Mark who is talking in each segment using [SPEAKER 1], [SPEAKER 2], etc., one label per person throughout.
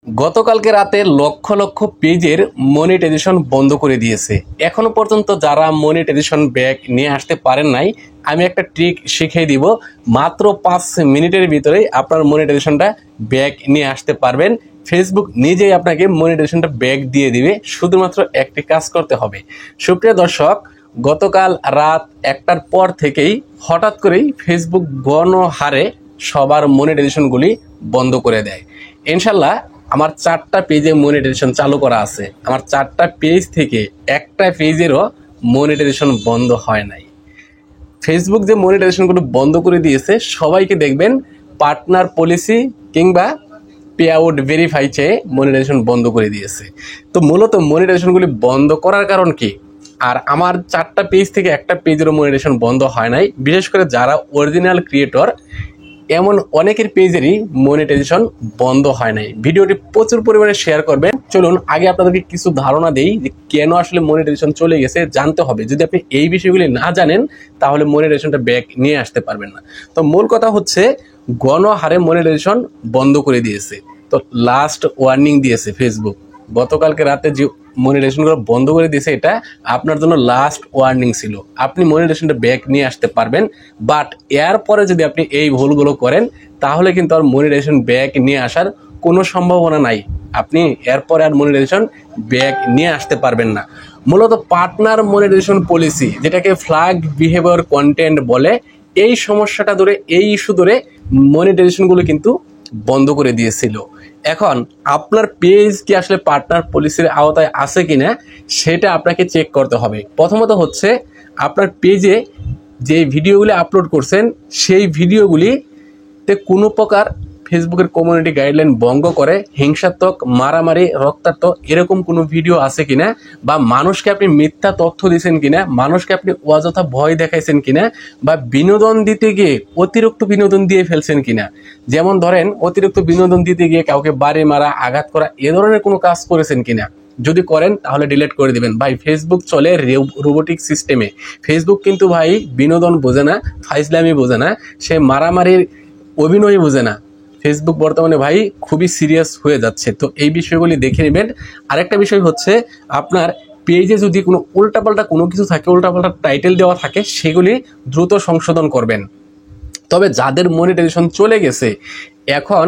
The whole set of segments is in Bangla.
[SPEAKER 1] গতকালকে রাতে লক্ষ লক্ষ পেজের মনিটাইজেশন বন্ধ করে দিয়েছে। এখনো পর্যন্ত যারা মনিটাইজেশন ব্যাক নিয়ে আসতে পারেন নাই, আমি একটা ট্রিক শিখিয়ে দিব। মাত্র 5 মিনিটের ভিতরেই আপনার মনিটাইজেশনটা ব্যাক নিয়ে আসতে পারবেন। ফেসবুক নিজেই আপনাকে মনিটাইজেশনটা ব্যাক দিয়ে দিবে, শুধুমাত্র একটি কাজ করতে হবে। সুপ্রিয় দর্শক, গতকাল রাত 1টার পর থেকেই হঠাৎ করেই ফেসবুক গণহারে সবার মনিটাইজেশনগুলি বন্ধ করে দেয়। ইনশাল্লাহ আমার 4টা পেজে মনিটাইজেশন চালু করা আছে। আমার 4টা পেজ থেকে একটা পেজেরও মনিটাইজেশন বন্ধ হয় নাই। ফেসবুক যে মনিটাইজেশনগুলো বন্ধ করে দিয়েছে, সবাইকে দেখবেন পার্টনার পলিসি কিংবা পে আউট ভেরিফাই চেয়ে মনিটাইজেশন বন্ধ করে দিয়েছে। তো মূলত মনিটাইজেশনগুলি বন্ধ করার কারণ কি? আর আমার 4টা পেজ থেকে একটা পেজেরও মনিটাইজেশন বন্ধ হয় নাই। বিশেষ করে যারা অরিজিনাল ক্রিয়েটর, এমন অনেকের পেজেরই মনিটাইজেশন বন্ধ হয় নাই। ভিডিওটি প্রচুর পরিমাণে শেয়ার করবেন। চলুন আগে আপনাদেরকে কিছু ধারণা দেই যে কেন আসলে মনিটাইজেশন চলে গেছে, জানতে হবে। যদি আপনি এই বিষয়গুলি না জানেন, তাহলে মনিটাইজেশনটা ব্যাক নিয়ে আসতে পারবেন না। তো মূল কথা হচ্ছে, গণহারে মনিটাইজেশন বন্ধ করে দিয়েছে। তো লাস্ট ওয়ার্নিং দিয়েছে ফেসবুক। গতকালকে রাতে যে মনিটাইজেশনগুলো বন্ধ করে দিয়েছে, এটা আপনার জন্য লাস্ট ওয়ার্নিং ছিল। আপনি মনিটাইজেশনটা ব্যাক নিয়ে আসতে পারবেন, বাট এরপরে যদি আপনি এই ভুলগুলো করেন, তাহলে কিন্তু আর মনিটাইজেশন ব্যাক নিয়ে আসার কোনো সম্ভাবনা নাই। আপনি এরপরে আর মনিটাইজেশন ব্যাক নিয়ে আসতে পারবেন না। মূলত পার্টনার মনিটাইজেশন পলিসি, যেটাকে ফ্ল্যাগ বিহেভিয়ার কন্টেন্ট বলে, এই সমস্যাটা ধরে, এই ইস্যু ধরে মনিটাইজেশনগুলো কিন্তু বন্ধ করে দিয়েছিল। এখন আপনার পেজ কি আসলে পার্টনার পলিসির আওতায় আছে কিনা, সেটা আপনাকে চেক করতে হবে। প্রথমত হচ্ছে, আপনার পেজে যে ভিডিওগুলি আপলোড করছেন, সেই ভিডিওগুলিতে কোনো প্রকার ফেসবুকের কমিউনিটি গাইডলাইন ভঙ্গ করে হিংসাত্মক, মারামারি, রক্তাক্ত এরকম কোনো ভিডিও আছে কিনা, বা মানুষকে আপনি মিথ্যা তথ্য দিয়েছেন কিনা, মানুষকে আপনি অযথা ভয় দেখাইছেন কিনা, বা বিনোদন দিতে গিয়ে অতিরিক্ত বিনোদন দিয়ে ফেলছেন কিনা। যেমন ধরেন, অতিরিক্ত বিনোদন দিতে গিয়ে কাউকে বাড়ি মারা, আঘাত করা, এ ধরনের কোনো কাজ করেছেন কিনা। যদি করেন তাহলে ডিলিট করে দিবেন। ভাই, ফেসবুক চলে রোবোটিক সিস্টেমে। ফেসবুক কিন্তু ভাই বিনোদন বোঝে না, ফাইজলামি বোঝে না, সে মারামারির অভিনয় বোঝে না। ফেসবুক বর্তমানে ভাই খুবই সিরিয়াস হয়ে যাচ্ছে। তো এই বিষয়গুলি দেখে নেবেন। আরেকটা বিষয় হচ্ছে, আপনার পেজে যদি কোনো উল্টাপাল্টা কোনো কিছু থাকে, উল্টাপাল্টা টাইটেল দেওয়া থাকে, সেগুলি দ্রুত সংশোধন করবেন। তবে যাদের মনিটাইজেশন চলে গেছে, এখন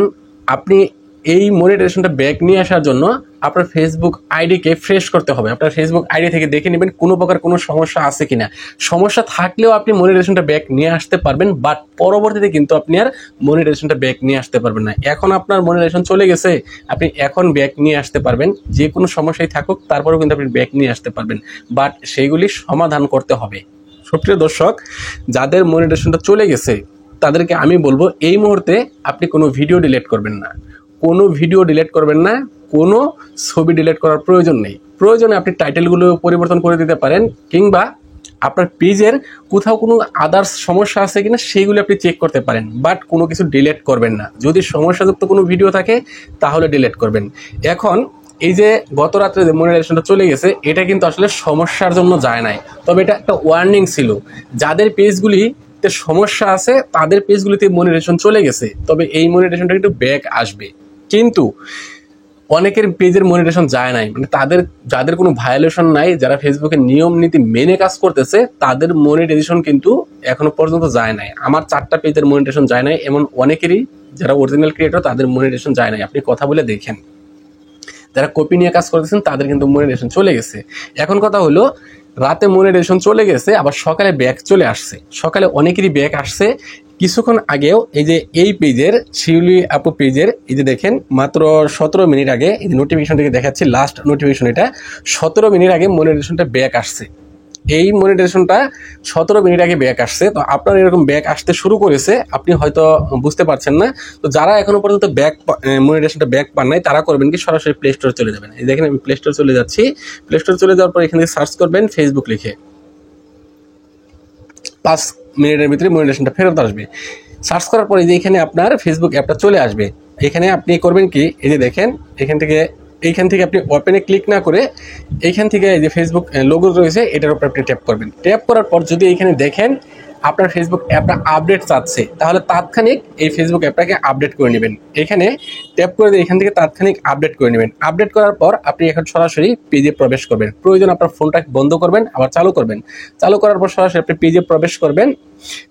[SPEAKER 1] আপনি এই মনিটাইজেশনটা ব্যাক নিয়ে আসার জন্য আপনার ফেসবুক আইডিকে ফ্রেশ করতে হবে। আপনার ফেসবুক আইডি থেকে দেখে নেবেন কোনো প্রকার কোনো সমস্যা আছে কিনা। সমস্যা থাকলেও আপনি মনিটাইজেশনটা ব্যাক নিয়ে আসতে পারবেন, বাট পরবর্তীতে কিন্তু আপনি আর মনিটাইজেশনটা ব্যাক নিয়ে আসতে পারবেন না। এখন আপনার মনিটাইজেশন চলে গেছে, আপনি এখন ব্যাক নিয়ে আসতে পারবেন। যে কোনো সমস্যাই থাকুক, তারপরেও কিন্তু আপনি ব্যাক নিয়ে আসতে পারবেন, বাট সেইগুলি সমাধান করতে হবে। সুপ্রিয় দর্শক, যাদের মনিটাইজেশনটা চলে গেছে, তাদেরকে আমি বলবো, এই মুহূর্তে আপনি কোনো ভিডিও ডিলিট করবেন না, কোনো ভিডিও ডিলিট করবেন না, কোনো ছবি ডিলিট করার প্রয়োজন নেই। প্রয়োজনে আপনি টাইটেলগুলো পরিবর্তন করে দিতে পারেন, কিংবা আপনার পেজের কোথাও কোনো আদার্স সমস্যা আছে কিনা সেইগুলো আপনি চেক করতে পারেন, বাট কোনো কিছু ডিলিট করবেন না। যদি সমস্যাযুক্ত কোনো ভিডিও থাকে, তাহলে ডিলিট করবেন। এখন এই যে গত রাত্রে যে মনিটাইজেশনটা চলে গেছে, এটা কিন্তু আসলে সমস্যার জন্য যায় নাই, তবে এটা একটা ওয়ার্নিং ছিল। যাদের পেজগুলি সমস্যা আছে, তাদের পেজগুলিতে মনিটাইজেশন চলে গেছে, তবে এই মনিটাইজেশনটা কিন্তু ব্যাক আসবে। কিন্তু অনেকের পেজের মনিটাইজেশন যায় নাই, মানে যাদের কোনো ভায়োলেশন নাই, যারা ফেসবুকের নিয়ম নীতি মেনে কাজ করতেছে, তাদের মনিটাইজেশন কিন্তু এখনো পর্যন্ত যায় নাই। আমার 4টা পেজের মনিটাইজেশন যায় নাই, এমন অনেকেরই যারা অরিজিনাল ক্রিয়েটর, তাদের মনিটাইজেশন যায় নাই। আপনি কথা বলে দেখেন, যারা কপি নিয়ে কাজ করতেছেন, তাদের কিন্তু মনিটাইজেশন চলে গেছে। এখন কথা হলো, রাতে মনিটাইজেশন চলে গেছে, আবার সকালে ব্যাক চলে আসছে। সকালে অনেকেরই ব্যাক আসছে। কিছুক্ষণ আগেও এই যে এই পেজের, শিউলি আপু পেজের, এই যে দেখেন, মাত্র 17 মিনিট আগে, এই যে নোটিফিকেশন থেকে দেখাচ্ছি, লাস্ট নোটিফিকেশন এটা, 17 মিনিট আগে মনিটাইজেশনটা ব্যাক আসছে। এই মনিটাইজেশনটা 17 মিনিট আগে ব্যাক আসছে। তো আপনার এরকম ব্যাক আসতে শুরু করেছে, আপনি হয়তো বুঝতে পারছেন না। তো যারা এখনো পর্যন্ত মনিটাইজেশনটা ব্যাক পান নাই, তারা করবেন কি, সরাসরি প্লে স্টোরে চলে যাবেন। এই দেখেন, আমি প্লে স্টোরে চলে যাচ্ছি। প্লে স্টোরে চলে যাওয়ার পর এখান থেকে সার্চ করবেন ফেসবুক লিখে। 5 মিনিটের ভিতরে মনিটাইজেশনটা ফেরত আসবে। সার্চ করার পরে যে এখানে আপনার ফেসবুক অ্যাপটা চলে আসবে। এখানে আপনি করবেন কি, এই যে দেখেন, এইখান থেকে আপনি ওপেনে ক্লিক না করে, এইখান থেকে এই যে ফেসবুক লোগো রয়েছে, এটার উপর আপনি ট্যাপ করবেন। ট্যাপ করার পর যদি এইখানে দেখেন আপনার ফেসবুক অ্যাপটা আপডেট চাচ্ছে, তাহলে তাৎক্ষণিক এই ফেসবুক অ্যাপটাকে আপডেট করে নেবেন। এখানে ট্যাপ করে দিয়ে এখান থেকে তাৎক্ষণিক আপডেট করে নেবেন। আপডেট করার পর আপনি এখন সরাসরি পেজে প্রবেশ করবেন। প্রয়োজন আপনার ফোনটা বন্ধ করবেন, আবার চালু করবেন। চালু করার পর সরাসরি আপনি পেজে প্রবেশ করবেন।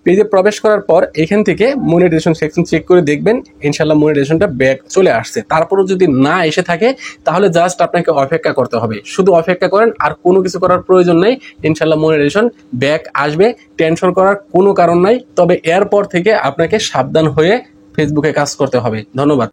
[SPEAKER 1] পেজে প্রবেশ করার পর এখান থেকে মনিটাইজেশন সেকশন চেক করে দেখবেন ইনশাল্লাহ মনিটাইজেশনটা ব্যাক চলে আসছে। তারপরও যদি না এসে থাকে তাহলে জাস্ট আপনাকে অপেক্ষা করতে হবে। শুধু অপেক্ষা করেন, আর কোনো কিছু করার প্রয়োজন নেই। ইনশাল্লাহ মনিটাইজেশন ব্যাক আসবে, টেনশন করার কোনো কারণ নাই। তবে এরপর থেকে আপনাকে সাবধান হয়ে ফেসবুকে কাজ করতে হবে। ধন্যবাদ।